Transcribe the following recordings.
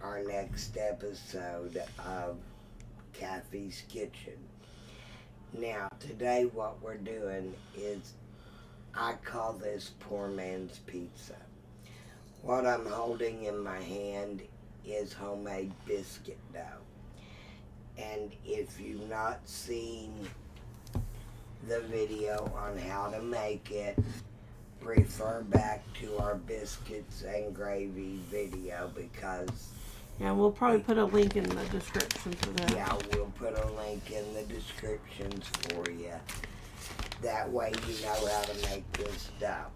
our next episode of Kathy's Kitchen. Now, today what we're doing is, I call this poor man's pizza. What I'm holding in my hand is homemade biscuit dough. And if you've not seen the video on how to make it, refer back to our biscuits and gravy video, because yeah, we'll probably put a link in the description for that. Yeah, we'll put a link in the descriptions for you. That way you know how to make this dough.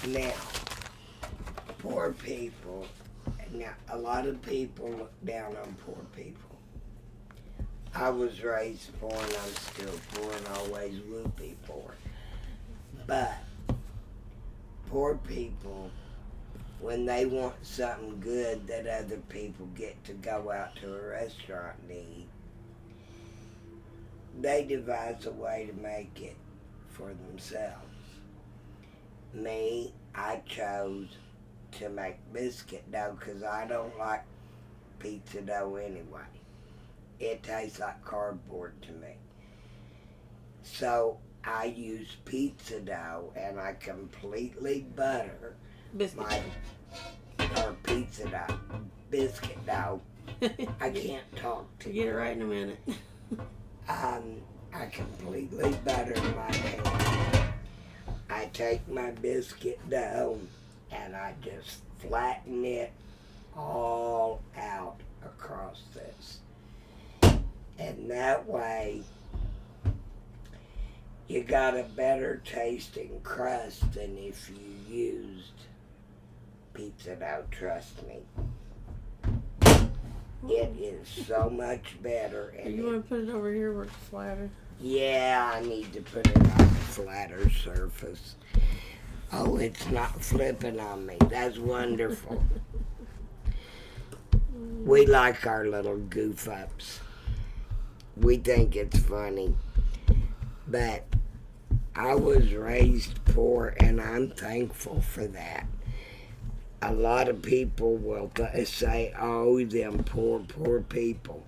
Now, poor people. Now, a lot of people look down on poor people. I was raised poor and I'm still poor and always will be poor. But poor people, when they want something good that other people get to go out to a restaurant and eat, they devise a way to make it for themselves. Me, I chose to make biscuit dough because I don't like pizza dough anyway. It tastes like cardboard to me. So I use pizza dough and I completely butter Biscuit or pizza dough, biscuit dough. I can't talk to Get it right in a minute. I completely butter my hand. I take my biscuit dough and I just flatten it all out across this. And that way, you got a better tasting crust than if you used pizza dough, trust me. It is so much better. And You want to put it over here where it's flatter? Yeah, I need to put it on a flatter surface. Oh, it's not flipping on me. That's wonderful. We like our little goof ups. We think it's funny. But I was raised poor and I'm thankful for that. A lot of people will say, oh, them poor people.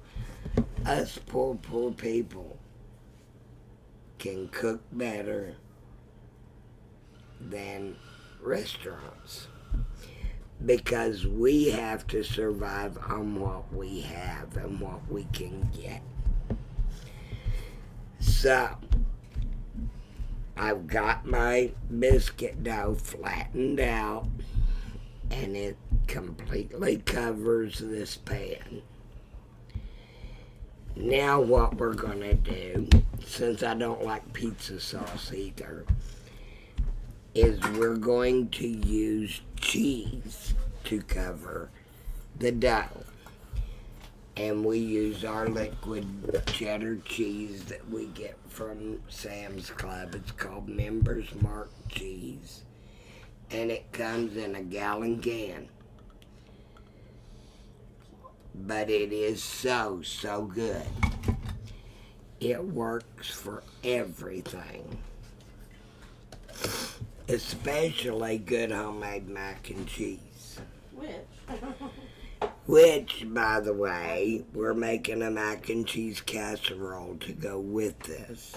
Us poor people can cook better than restaurants because we have to survive on what we have and what we can get. So, I've got my biscuit dough flattened out and it completely covers this pan. Now what we're going to do, since I don't like pizza sauce either, is we're going to use cheese to cover the dough. And we use our liquid cheddar cheese that we get from Sam's Club. It's called Members Mark cheese. And it comes in a gallon can. But it is so good. It works for everything. Especially good homemade mac and cheese. Which, by the way, we're making a mac and cheese casserole to go with this.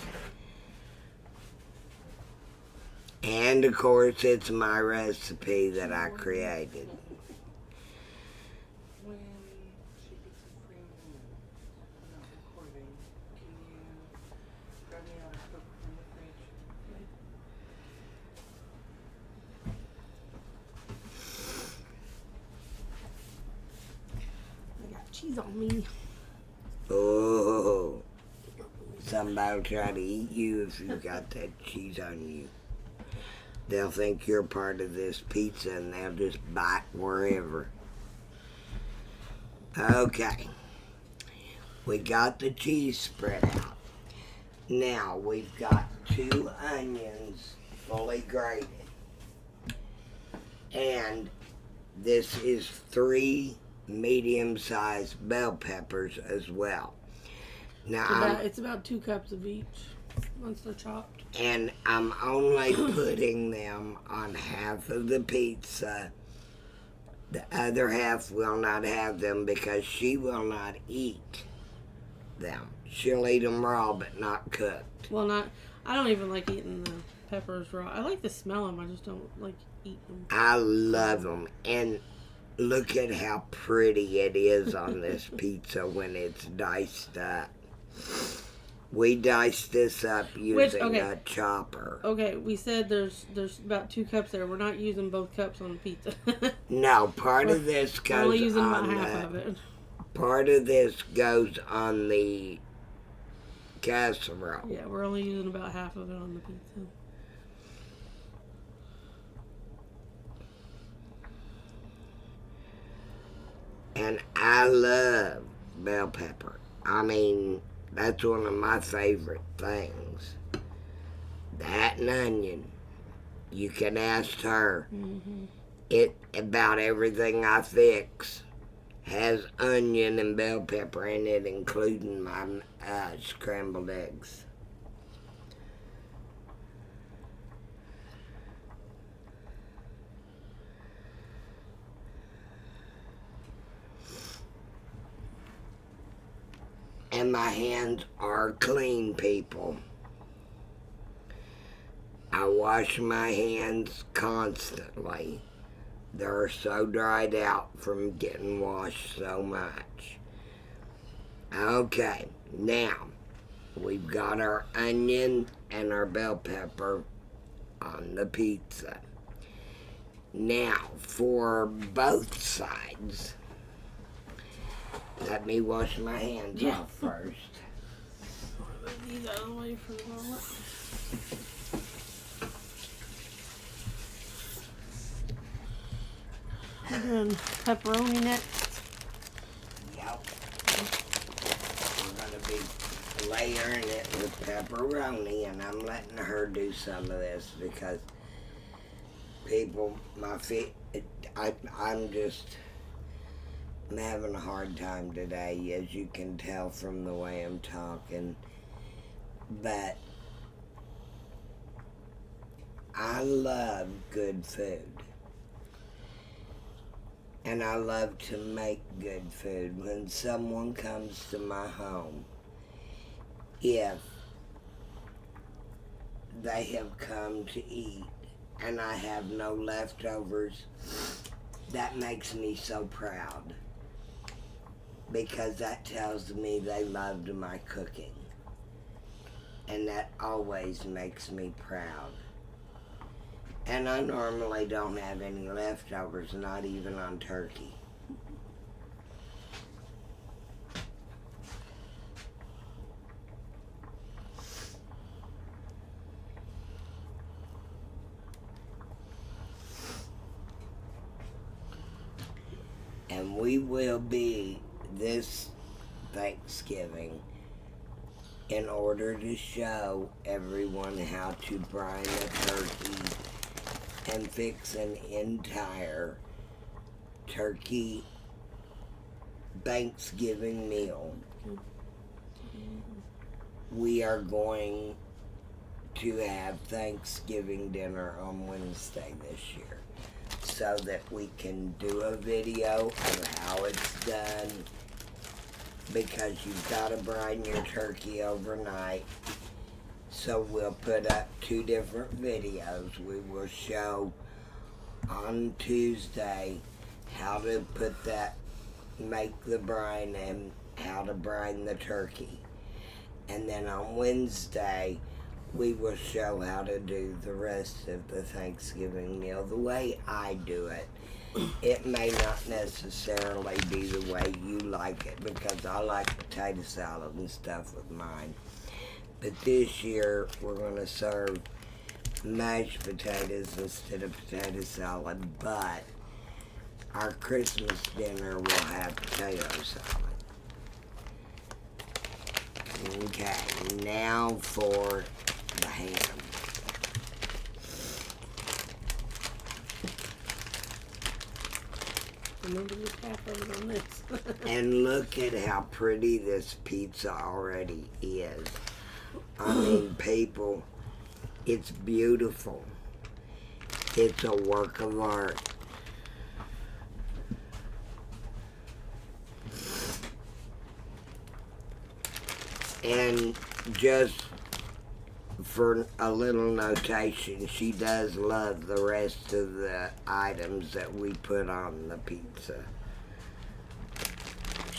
And, of course, it's my recipe that I created. Cheese on me. Oh, somebody will try to eat you if you got that cheese on you. They'll think you're part of this pizza and they'll just bite wherever. Okay, we got the cheese spread out. Now we've got 2 onions fully grated. And this is 3 medium-sized bell peppers as well. Now it's about 2 cups of each once they're chopped. And I'm only putting them on half of the pizza The other half will not have them because she will not eat them. She'll eat them raw but not cooked. Well, I don't even like eating the peppers raw. I like to smell them. I just don't like eating them. I love them. And look at how pretty it is on this pizza when it's diced up. We diced this up using a chopper. Okay, we said there's about 2 cups there. We're not using both cups on the pizza. No, part of this goes only using on about half of it. Part of this goes on the casserole. Yeah, we're only using about half of it on the pizza. And I love bell pepper. I mean, that's one of my favorite things. That and onion. You can ask her. Mm-hmm. About everything I fix has onion and bell pepper in it, including my scrambled eggs. And my hands are clean, people. I wash my hands constantly. They're so dried out from getting washed so much. Okay, now we've got our onion and our bell pepper on the pizza. Now, for both sides, let me wash my hands off first. Move these out of the way for the moment. We're doing pepperoni next. Yep. We're going to be layering it with pepperoni, and I'm letting her do some of this because people, my feet, I'm having a hard time today, as you can tell from the way I'm talking. But I love good food. And I love to make good food. When someone comes to my home, if they have come to eat and I have no leftovers, that makes me so proud. Because that tells me they loved my cooking. And that always makes me proud. And I normally don't have any leftovers, not even on turkey. And we will be this Thanksgiving in order to show everyone how to brine a turkey and fix an entire turkey Thanksgiving meal. We are going to have Thanksgiving dinner on Wednesday this year so that we can do a video of how it's done, because you've got to brine your turkey overnight. So we'll put up 2 different videos. We will show on Tuesday how to make the brine and how to brine the turkey. And then on Wednesday, we will show how to do the rest of the Thanksgiving meal the way I do it. It may not necessarily be the way you like it, because I like potato salad and stuff with mine. But this year, we're going to serve mashed potatoes instead of potato salad, but our Christmas dinner will have potato salad. Okay, now for the ham. Remember the cap over on this. And look at how pretty this pizza already is. I mean, people, it's beautiful. It's a work of art. And just for a little notation, she does love the rest of the items that we put on the pizza.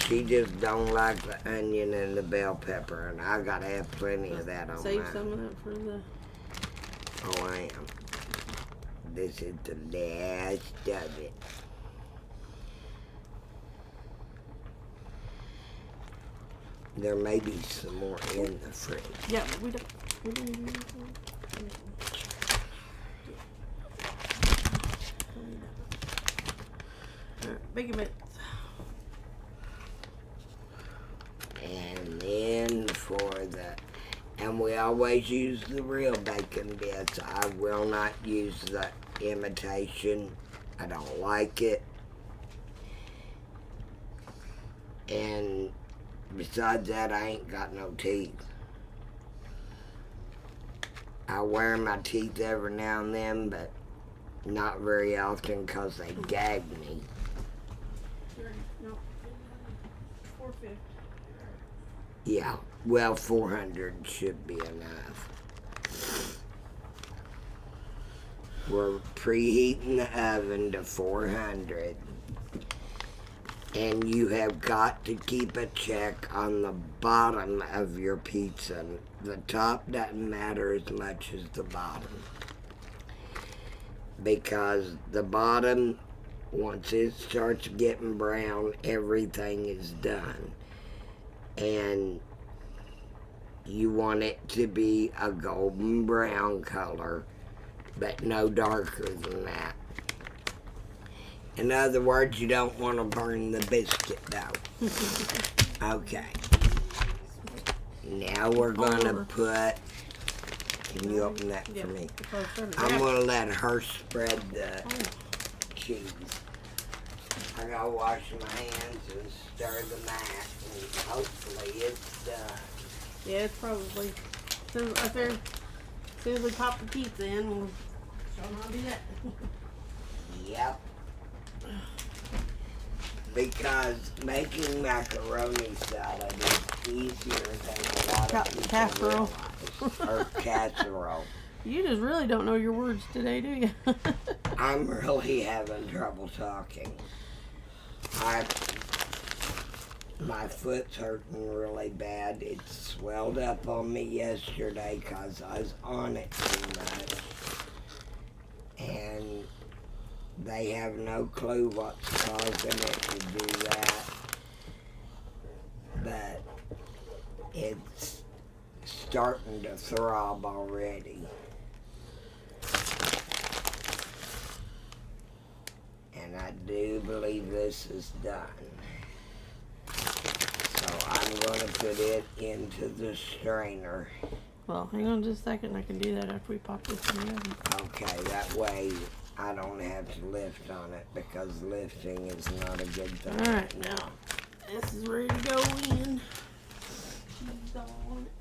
She just don't like the onion and the bell pepper, and I gotta have plenty of that on Save mine. some of that for the. Oh, I am. This is the last of it. There may be some more in the fridge. Yeah, but we don't even need that. Alright, bacon bits. And then and we always use the real bacon bits. I will not use the imitation. I don't like it. And besides that, I ain't got no teeth. I wear my teeth every now and then, but not very often because they gag me. No. 450. Yeah, well, 400 should be enough. We're preheating the oven to 400. And you have got to keep a check on the bottom of your pizza. The top doesn't matter as much as the bottom. Because the bottom, once it starts getting brown, everything is done. And you want it to be a golden brown color, but no darker than that. In other words, you don't want to burn the biscuit dough. Okay. Now we're going to put... Can you open that for me? I'm going to let her spread the cheese. I got to wash my hands and stir the mat, and hopefully it's done. Yeah, it's probably. As soon as we pop the pizza in, we'll show them how to do that. Yep. Because making macaroni salad is easier than a lot of people Casserole. realize. Or casserole. You just really don't know your words today, do you? I'm really having trouble talking. My foot's hurting really bad. It swelled up on me yesterday because I was on it too much. And they have no clue what's causing it to do that. But it's starting to throb already. And I do believe this is done. So I'm going to put it into the strainer. Well, hang on just a second. I can do that after we pop this in the oven. Okay, that way I don't have to lift on it because lifting is not a good thing. Alright, now this is ready to go in. Cheese on it.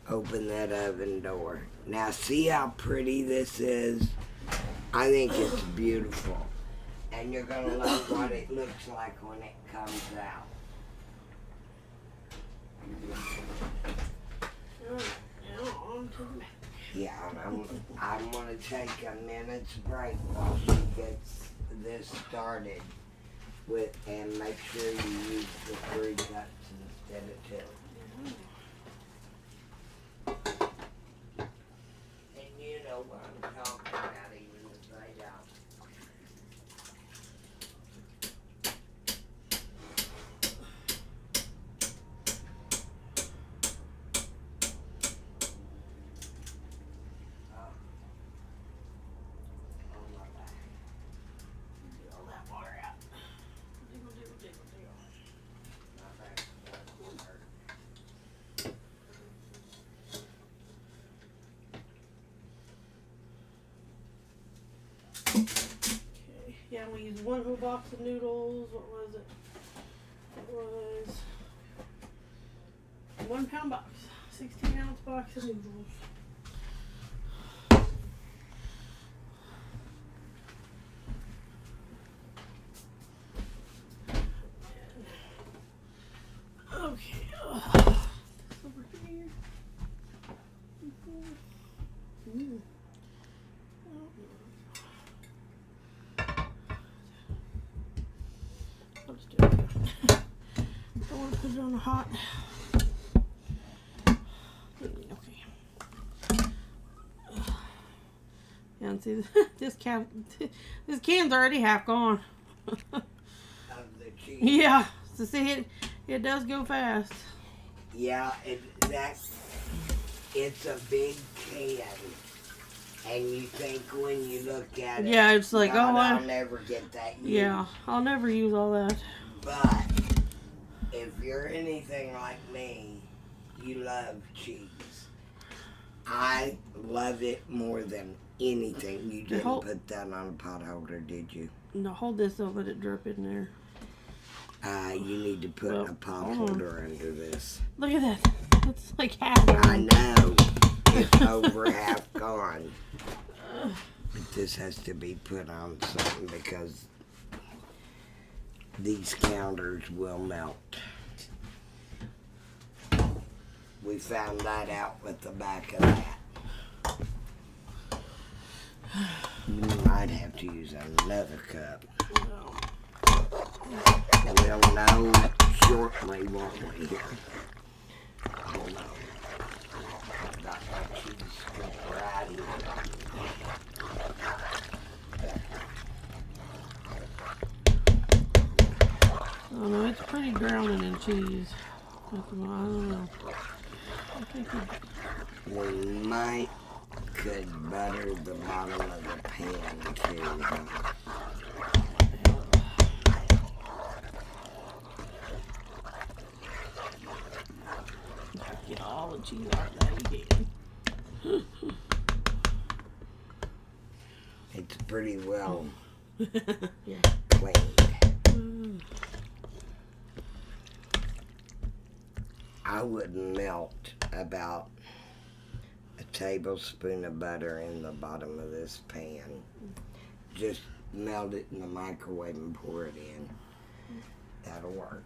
Open that oven door. Now see how pretty this is? I think it's beautiful. And you're going to love what it looks like when it comes out. Alright, now on to the back. Yeah, I'm going to take a minute's break while she gets this started with, and make sure you use the 3 cups instead of 2. And you know what I'm talking about, even if they don't. Okay, yeah, we used 1 whole box of noodles. What was it? It was 1 pound box, 16-ounce box of noodles. Okay. Put it on the hot. Okay. Yeah, and see this can's already half gone. Of the cheese. Yeah. So see it does go fast. Yeah, it's a big can. And you think when you look at it, Yeah, it's like, God, oh, I'll never get that used. Yeah, I'll never use all that. But if you're anything like me, you love cheese. I love it more than anything. You didn't put that on a pot holder, did you? No, hold this, don't let it drip in there. You need to put a pot holder under this. Look at that. It's like half gone. I know. It's over half gone. But this has to be put on something because these counters will melt. We found that out with the back of that. You might have to use another cup. We'll know shortly, won't we? Here. Hold on. Got my cheese strip right here. Oh no, it's pretty drowning in cheese. I don't know. I think we might could butter the bottom of the pan too. Get all the cheese out that you can. It's pretty well Yeah. cleaned. I would melt about a tablespoon of butter in the bottom of this pan. Just melt it in the microwave and pour it in. That'll work.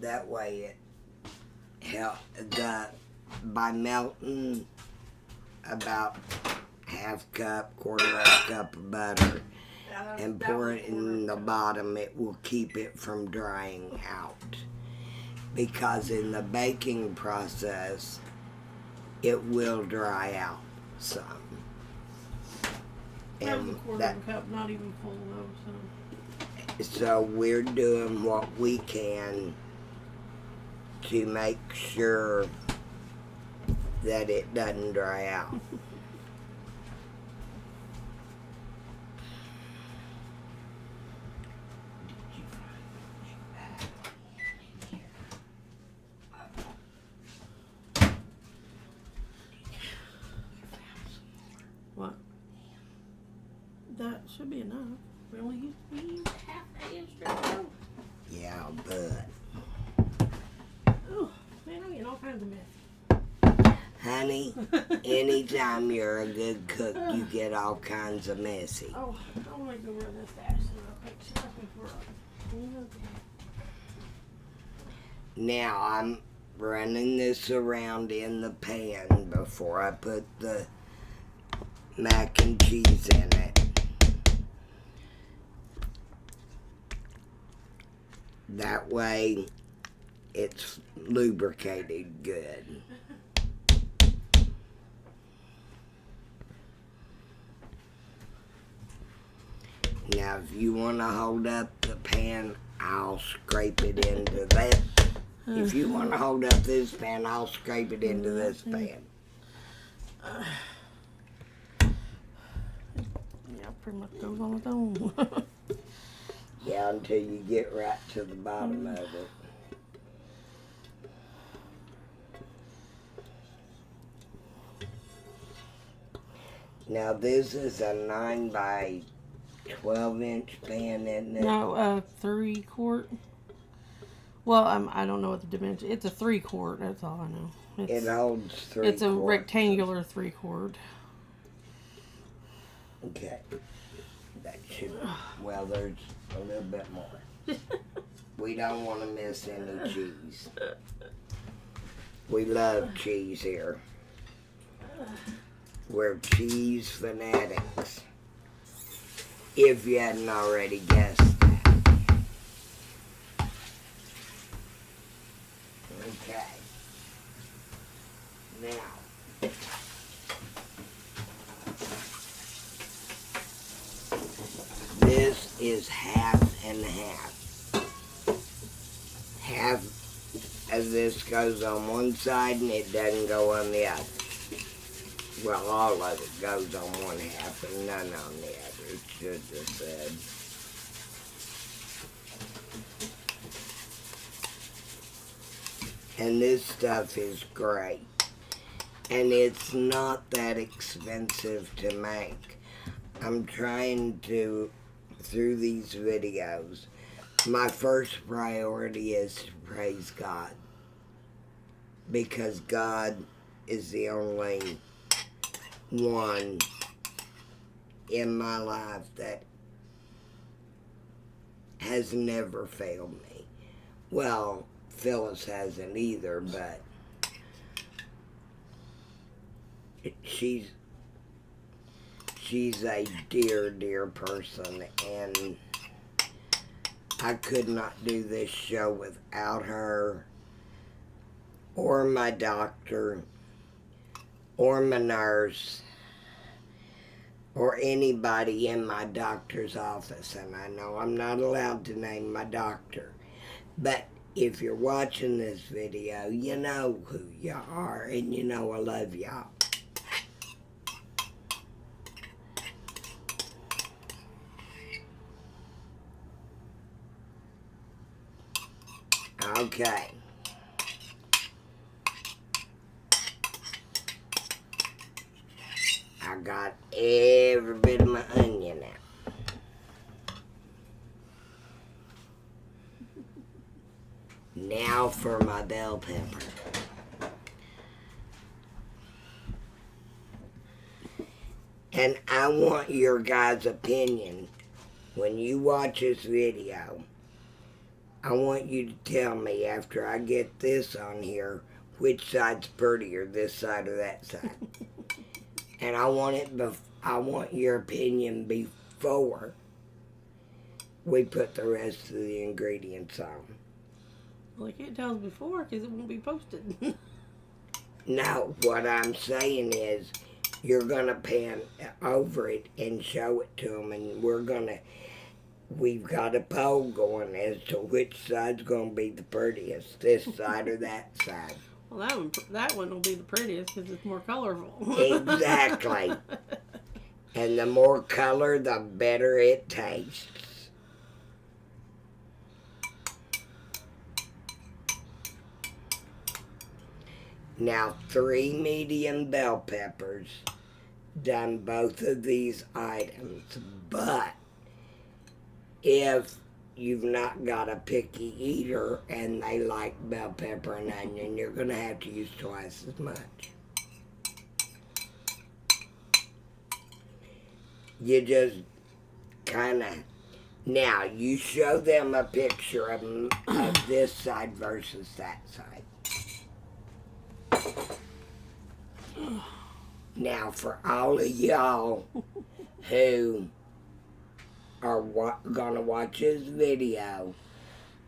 That way it helps by melting about half cup, quarter of a cup of butter and pour it in the bottom, it will keep it from drying out. Because in the baking process, it will dry out some. That was a quarter of a cup, not even full though. So we're doing what we can to make sure that it doesn't dry out. What? That should be enough. We only used half that extra. Yeah, but oh, man, I'm getting all kinds of mess. honey, anytime you're a good cook, you get all kinds of messy. Oh, I want to go run this dash real quick. She left me for Now I'm running this around in the pan before I put the mac and cheese in it. That way it's lubricated good. Now if you want to hold up the pan, I'll scrape it into that. If you want to hold up this pan, I'll scrape it into this pan. Yeah, pretty much goes on its own. Yeah, until you get right to the bottom of it. Now this is a 9 by 12-inch pan, isn't it? No, 3-quart. Well, I don't know what the dimension. It's a 3-quart. That's all I know. It holds 3 It's a quarts. rectangular 3-quart. Okay. That should. Well, there's a little bit more. We don't want to miss any cheese. We love cheese here. We're cheese fanatics. If you hadn't already guessed that. Okay. Now, this is half and half. Half of this goes on one side and it doesn't go on the other. Well, all of it goes on one half and none on the other. It should have said. And this stuff is great. And it's not that expensive to make. I'm trying to, through these videos, my first priority is to praise God. Because God is the only one in my life that has never failed me. Well, Phyllis hasn't either, but she's a dear, dear person, and I could not do this show without her, or my doctor, or my nurse, or anybody in my doctor's office. And I know I'm not allowed to name my doctor, but if you're watching this video, you know who you are, and you know I love y'all. Okay. I got every bit of my onion out. Now for my bell pepper. And I want your guys' opinion. When you watch this video, I want you to tell me after I get this on here, which side's prettier, this side or that side. And I want your opinion before we put the rest of the ingredients on. Well, you can't tell us before because it won't be posted. No, what I'm saying is you're going to pan over it and show it to them, and we've got a poll going as to which side's going to be the prettiest, this side or that side. Well, that one will be the prettiest because it's more colorful. Exactly. And the more color, the better it tastes. Now, 3 medium bell peppers done both of these items, but if you've not got a picky eater and they like bell pepper and onion, you're going to have to use twice as much. You just kind of... Now, you show them a picture of this side versus that side. Now, for all of y'all who are gonna watch this video,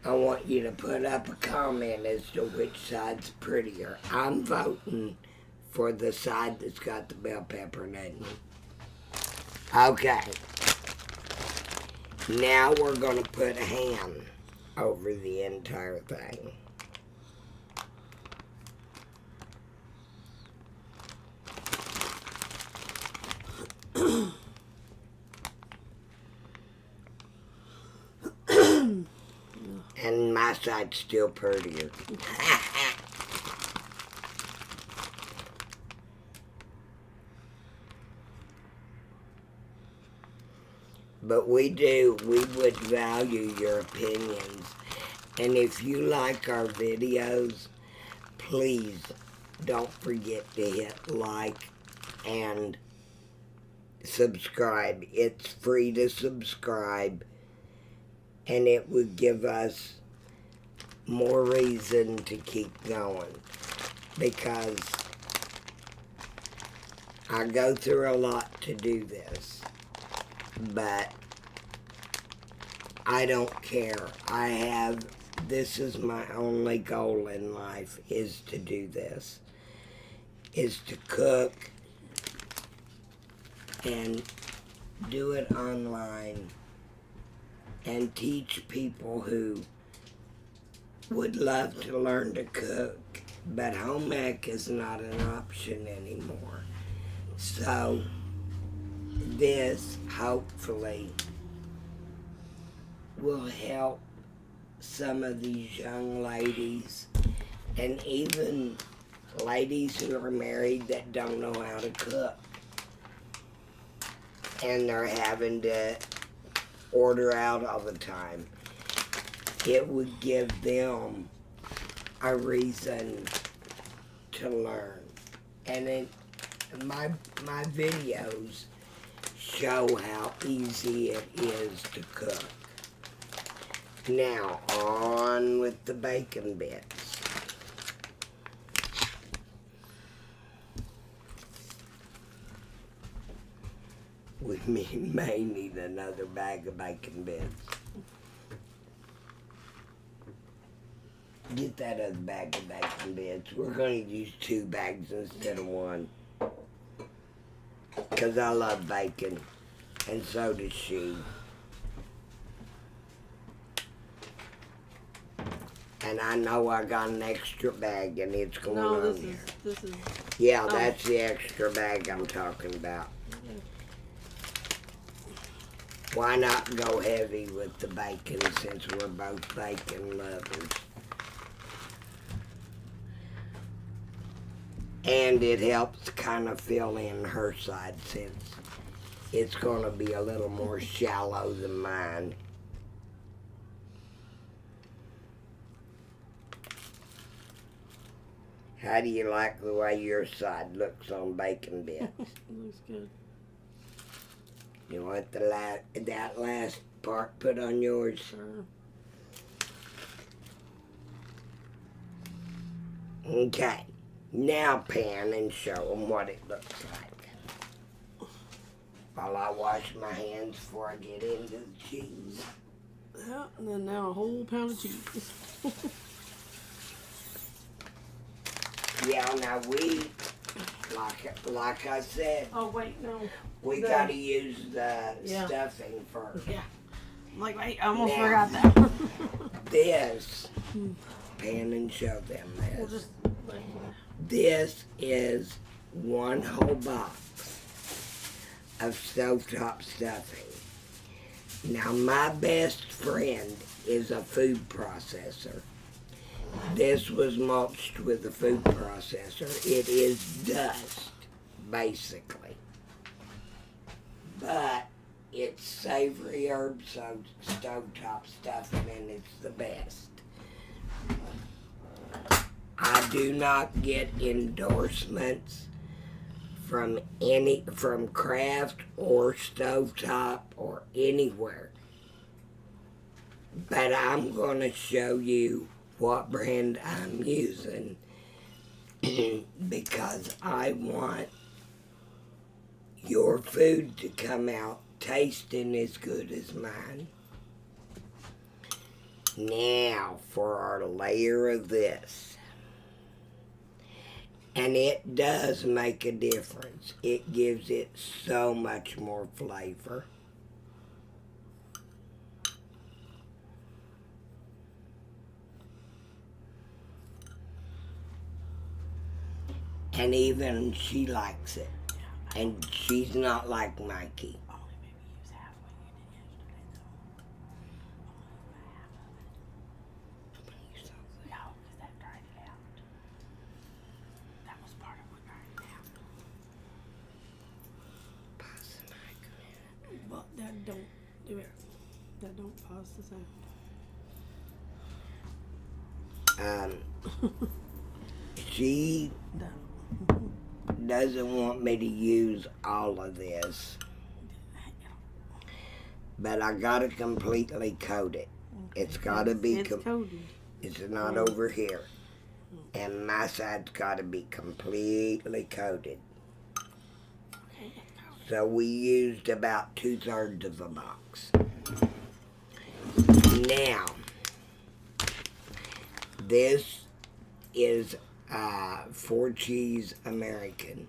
I want you to put up a comment as to which side's prettier. I'm voting for the side that's got the bell pepper and onion. Okay. Now we're gonna put ham over the entire thing. And my side's still prettier. But we would value your opinions. And if you like our videos, please don't forget to hit like and subscribe. It's free to subscribe, and it would give us more reason to keep going, because I go through a lot to do this, but I don't care. This is my only goal in life, is to do this, is to cook and do it online and teach people who would love to learn to cook, but home ec is not an option anymore. So this hopefully will help some of these young ladies, and even ladies who are married that don't know how to cook, and they're having to order out all the time. It would give them a reason to learn. And my videos show how easy it is to cook. Now, on with the bacon bits. We may need another bag of bacon bits. Get that other bag of bacon bits. We're going to use 2 bags instead of 1. Because I love bacon, and so does she. And I know I got an extra bag, and it's going on here. This is. Yeah, that's the extra bag I'm talking about. Why not go heavy with the bacon, since we're both bacon lovers? And it helps kind of fill in her side, since it's going to be a little more shallow than mine. How do you like the way your side looks on bacon bits? Looks good. You want that last part put on yours? Sure. Okay. Now pan and show them what it looks like. While I wash my hands before I get into the cheese. Yeah, and then now a whole pound of cheese. Yeah, now we, like I said, Oh wait, no. we gotta use the stuffing first. Yeah. Like, wait, I almost Now, forgot that. This, pan and show them this. We'll just, like, This is 1 whole box of stovetop stuffing. Now, my best friend is a food processor. This was mulched with a food processor. It is dust, basically. But it's savory herb stovetop stuffing, and it's the best. I do not get endorsements from Kraft or Stovetop or anywhere. But I'm going to show you what brand I'm using because I want your food to come out tasting as good as mine. Now for our layer of this. And it does make a difference. It gives it so much more flavor. And even she likes it. And she's not like Mikey. only maybe use half what you did yesterday, though. Only half of it. No, because that dried it out. That was part of what dried it out. Pass the mic a minute. But that don't Do it. That don't pause the sound. She doesn't want me to use all of this, but I gotta completely coat it. It's gotta be. It's coated. It's not over here, and my side's gotta be completely coated. So we used about 2/3 of a box. Now, this is 4-cheese American.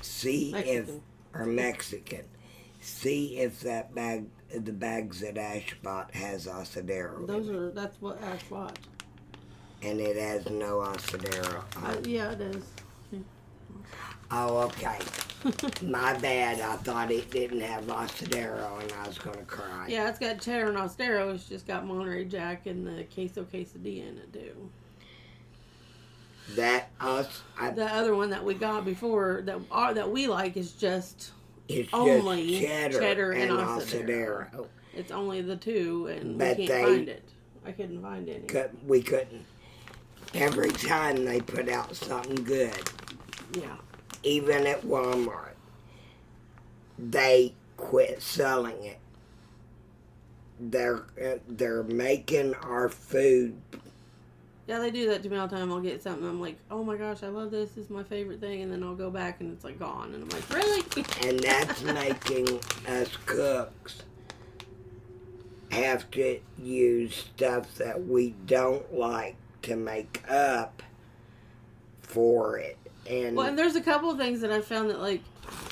See Mexican. or Mexican. See if that bag, the bags that Ash bought, has asadero. That's what Ash bought. And it has no asadero. Yeah, it is. Oh, okay. My bad. I thought it didn't have asadero, and I was gonna cry. Yeah, it's got cheddar and asadero. It's just got Monterey Jack and the queso quesadilla in it too. The other one that we got before that we like is just it's only just cheddar and asadero. asadero. It's only the two, and But we can't find it. I couldn't find any. We couldn't. Every time they put out something good, Yeah. even at Walmart, they quit selling it. They're making our food. Yeah, they do that to me all the time. I'll get something. I'm like, oh my gosh, I love this. This is my favorite thing. And then I'll go back and it's like gone. And I'm like, really? And that's making us cooks have to use stuff that we don't like to make up for it. And Well, and there's a couple of things that I found that, like,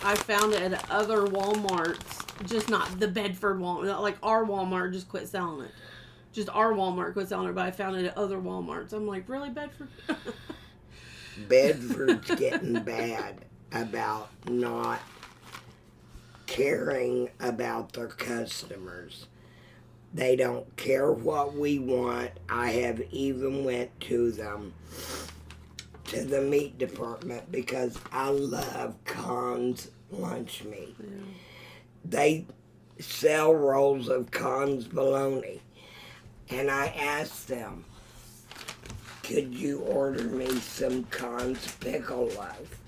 I found at other Walmarts, just not the Bedford Walmart. Like, our Walmart just quit selling it. Just our Walmart quit selling it, but I found it at other Walmarts. I'm like, really, Bedford? Bedford's getting bad about not caring about their customers. They don't care what we want. I have even went to them, to the meat department, because I love Conn's lunch meat. Yeah. They sell rolls of Conn's bologna. And I asked them, could you order me some Conn's pickle loaf,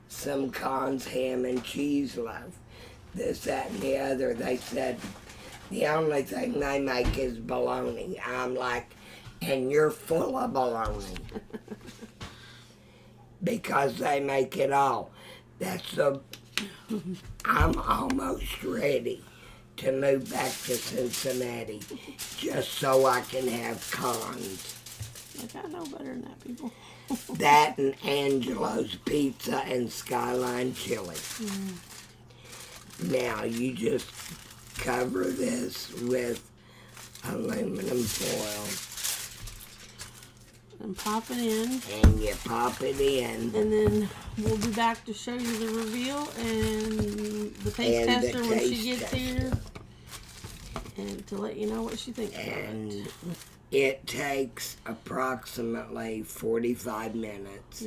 some Conn's ham and cheese loaf, this, that, and the other. They said, the only thing they make is bologna. I'm like, and you're full of bologna. Because they make it all. I'm almost ready to move back to Cincinnati just so I can have Conn's. Like, I know better than that, people. That and Angelo's Pizza and Skyline Chili. Now you just cover this with aluminum foil. And pop it in. And you pop it in. And then we'll be back to show you the reveal and the taste tester when she gets here. And to let you know what she thinks about it. It takes approximately 45 minutes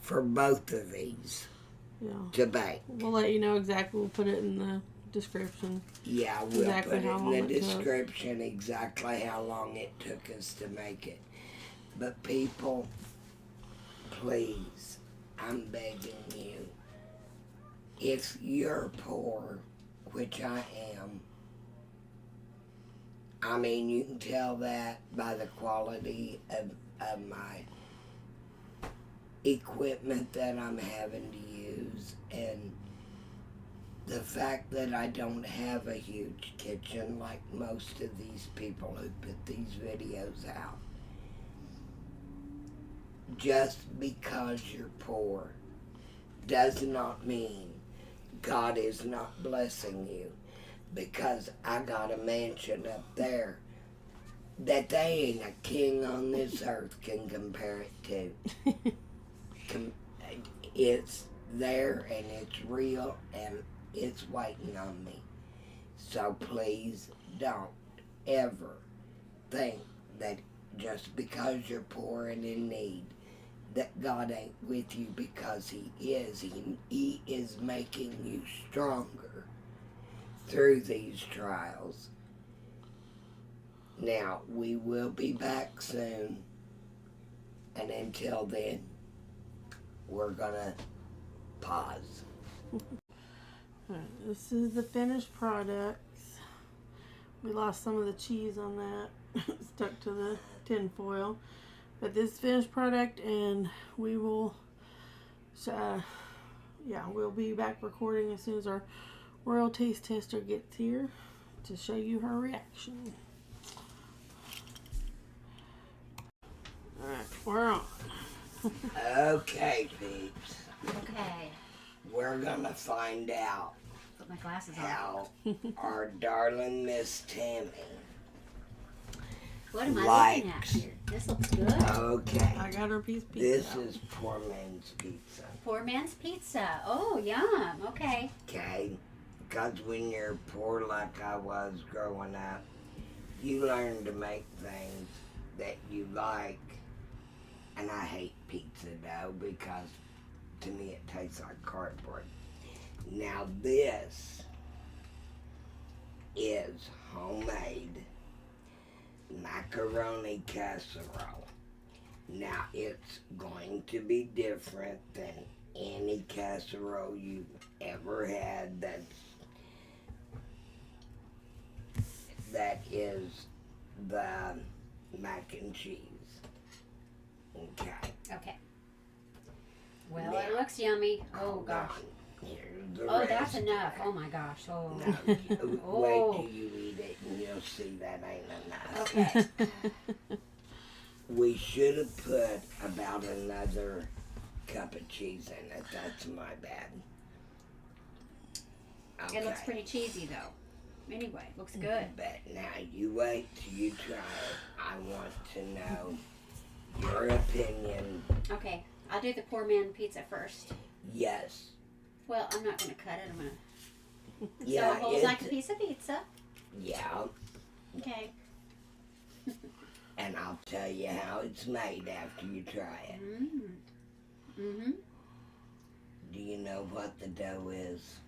for both of these to bake. We'll let you know exactly. We'll put it in the description. Yeah, we'll put it in the description exactly how long it took us to make it. But people, please, I'm begging you, if you're poor, which I am, I mean, you can tell that by the quality of my equipment that I'm having to use, and the fact that I don't have a huge kitchen like most of these people who put these videos out. Just because you're poor does not mean God is not blessing you. Because I got a mansion up there that they ain't a king on this earth can compare it to. It's there and it's real and it's waiting on me. So please don't ever think that just because you're poor and in need, that God ain't with you, because He is. He is making you stronger through these trials. Now, we will be back soon, and until then, we're gonna pause. Alright, this is the finished products. We lost some of the cheese on that. Stuck to the tin foil. But this finished product, and we will, we'll be back recording as soon as our Royal Taste Tester gets here to show you her reaction. Alright, we're on. Okay, peeps. Okay. We're gonna find out Put my glasses on. how our darling Miss Tammy What am I looking at likes. here? This looks good. Okay. I got her piece of pizza. This is poor man's pizza. Poor man's pizza. Oh, yum. Okay. Okay? Because when you're poor like I was growing up, you learn to make things that you like. And I hate pizza dough because to me it tastes like cardboard. Now this is homemade macaroni casserole. Now it's going to be different than any casserole you've ever had that is the mac and cheese. Okay. Okay. Well, Now, it looks yummy. Oh, hold gosh. on. Here's the Oh, rest. that's enough. Oh, my gosh. Oh. No, wait Oh. till you eat it and you'll see that ain't enough. Okay. We should have put about another cup of cheese in it. That's my bad. Okay. It looks pretty cheesy, though. Anyway, looks good. But now you wait till you try it. I want to know your opinion. Okay. I'll do the poor man pizza first. Yes. Well, I'm not going to cut it. I'm going to... Yeah. So it holds like a piece of pizza. Yeah. Okay. And I'll tell you how it's made after you try it. Mm-hmm. Do you know what the dough is?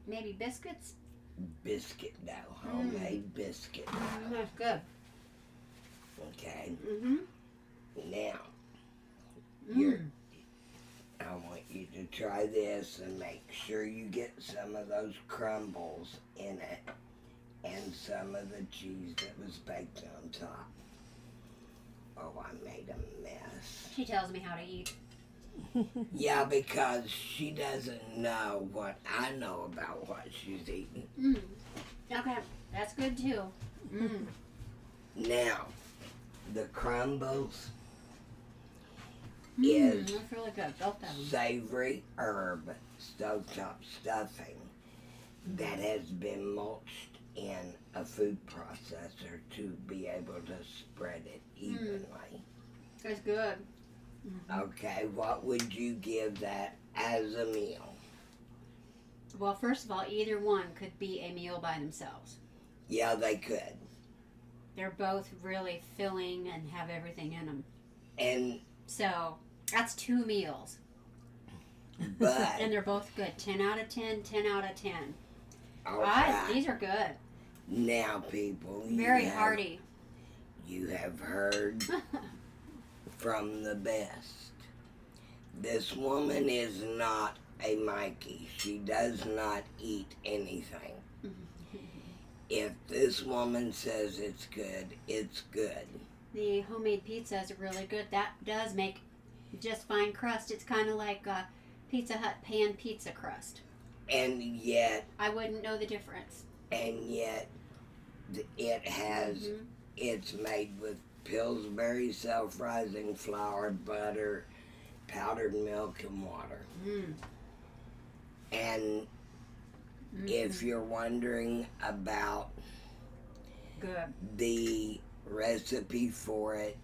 Maybe biscuits? Biscuit dough. Homemade biscuit dough. That's good. Okay. Mm-hmm. Now, I want you to try this and make sure you get some of those crumbles in it and some of the cheese that was baked on top. Oh, I made a mess. She tells me how to eat. Yeah, because she doesn't know what I know about what she's eating. Okay, that's good too. Now, the crumbles is That's really good. Both of them. savory herb stovetop stuffing that has been mulched in a food processor to be able to spread it evenly. It's good. Okay, what would you give that as a meal? Well, first of all, either one could be a meal by themselves. Yeah, they could. They're both really filling and have everything in them. And So that's 2 meals. but And they're both good. 10 out of 10, 10 out of 10. okay. These are good. Now, people, Very hearty. You have heard from the best. This woman is not a Mikey. She does not eat anything. If this woman says it's good, it's good. The homemade pizza is really good. That does make just fine crust. It's kind of like a Pizza Hut pan pizza crust. And yet, I wouldn't know the difference. It has, it's made with Pillsbury self-rising flour, butter, powdered milk, and water. And if you're wondering about Good. the recipe for it,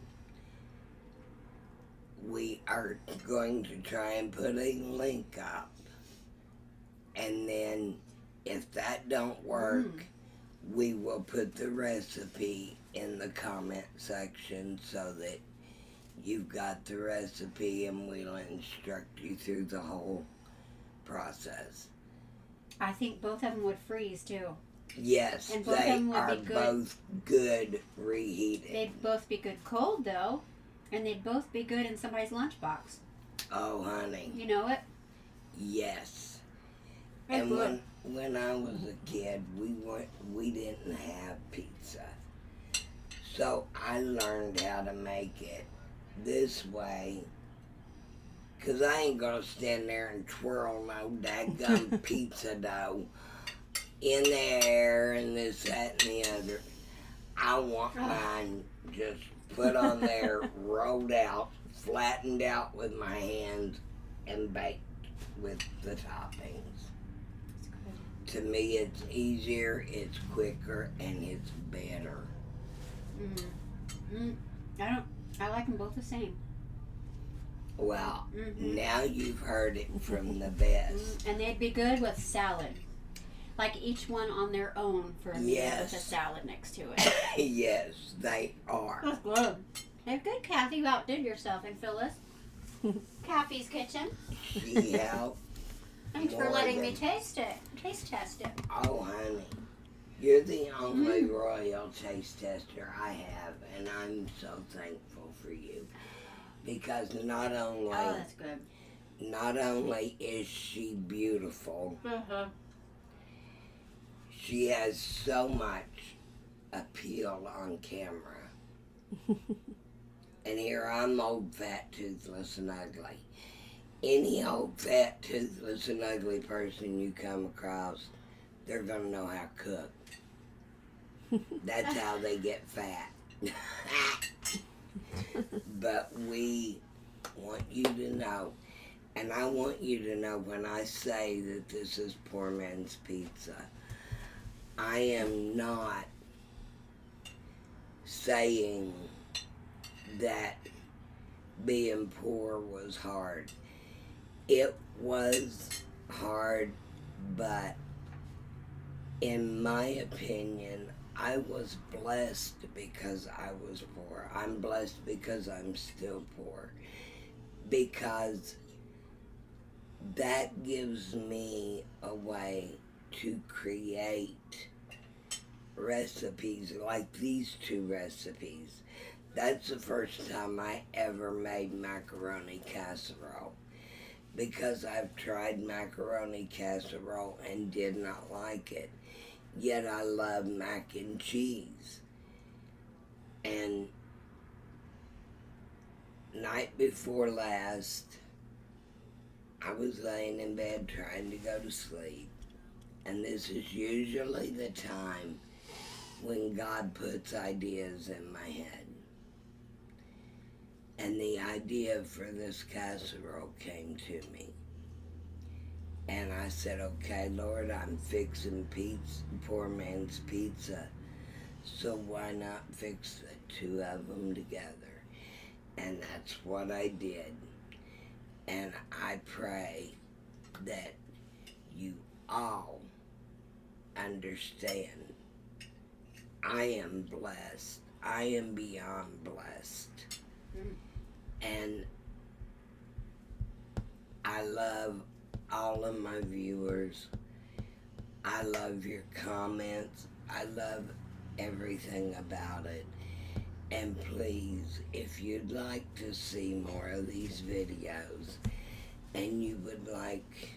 we are going to try and put a link up. And then if that don't work, we will put the recipe in the comment section so that you've got the recipe and we'll instruct you through the whole process. I think both of them would freeze too. Yes, And both of they them would are be good. both good reheated. They'd both be good cold though, and they'd both be good in somebody's lunchbox. Oh, honey. You know it? Yes. That's And good. when I was a kid, we didn't have pizza. So I learned how to make it this way. 'Cause I ain't gonna stand there and twirl no daggum pizza dough in the air and this, that, and the other. I want mine just put on there, rolled out, flattened out with my hands, and baked with the toppings. To me, it's easier, it's quicker, and it's better. I like them both the same. Well, Mm-hmm. now you've heard it from the best. And they'd be good with salad. Like each one on their own for a meal Yes. with a salad next to it. Yes, they are. That's good. They're good, Kathy. You outdid yourself and Phyllis. Kathy's Kitchen. She helped. Thanks for More letting me than- taste test it. Oh, honey, you're the only royal taste tester I have, and I'm so thankful for you. Because not Oh, that's good. only is she beautiful, she has so much appeal on camera. And here I'm old, fat, toothless, and ugly. Any old, fat, toothless, and ugly person you come across, they're gonna know how to cook. That's how they get fat. But we want you to know, and I want you to know when I say that this is poor man's pizza, I am not saying that being poor was hard. It was hard, but in my opinion, I was blessed because I was poor. I'm blessed because I'm still poor. Because that gives me a way to create recipes like these two recipes. That's the first time I ever made macaroni casserole. Because I've tried macaroni casserole and did not like it. Yet I love mac and cheese. And night before last, I was laying in bed trying to go to sleep. And this is usually the time when God puts ideas in my head. And the idea for this casserole came to me. And I said, okay, Lord, I'm fixing pizza, poor man's pizza. So why not fix the two of them together? And that's what I did. And I pray that you all understand. I am blessed. I am beyond blessed. And I love all of my viewers. I love your comments. I love everything about it. And please, if you'd like to see more of these videos and you would like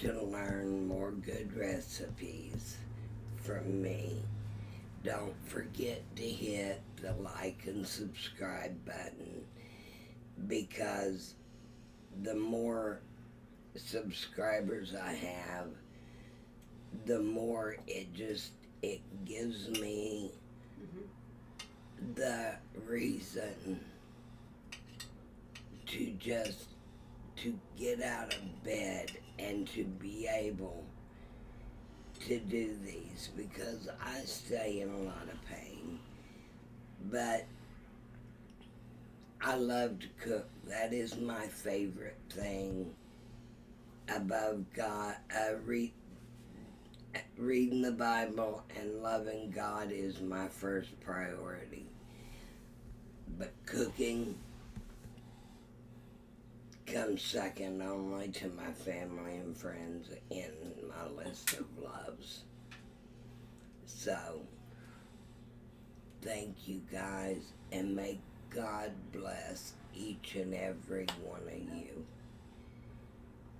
to learn more good recipes from me, don't forget to hit the like and subscribe button, because the more subscribers I have, the more it gives me the reason to get out of bed and to be able to do these, because I stay in a lot of pain. But I love to cook. That is my favorite thing above God. Reading the Bible and loving God is my first priority. But cooking comes second only to my family and friends in my list of loves. So, thank you guys, and may God bless each and every one of you.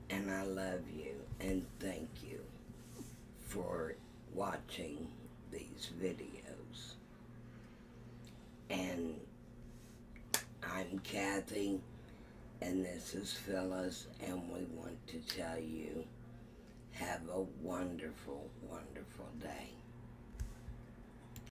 And I love you, and thank you for watching these videos. And I'm Kathy, and this is Phyllis, and we want to tell you, have a wonderful, wonderful day.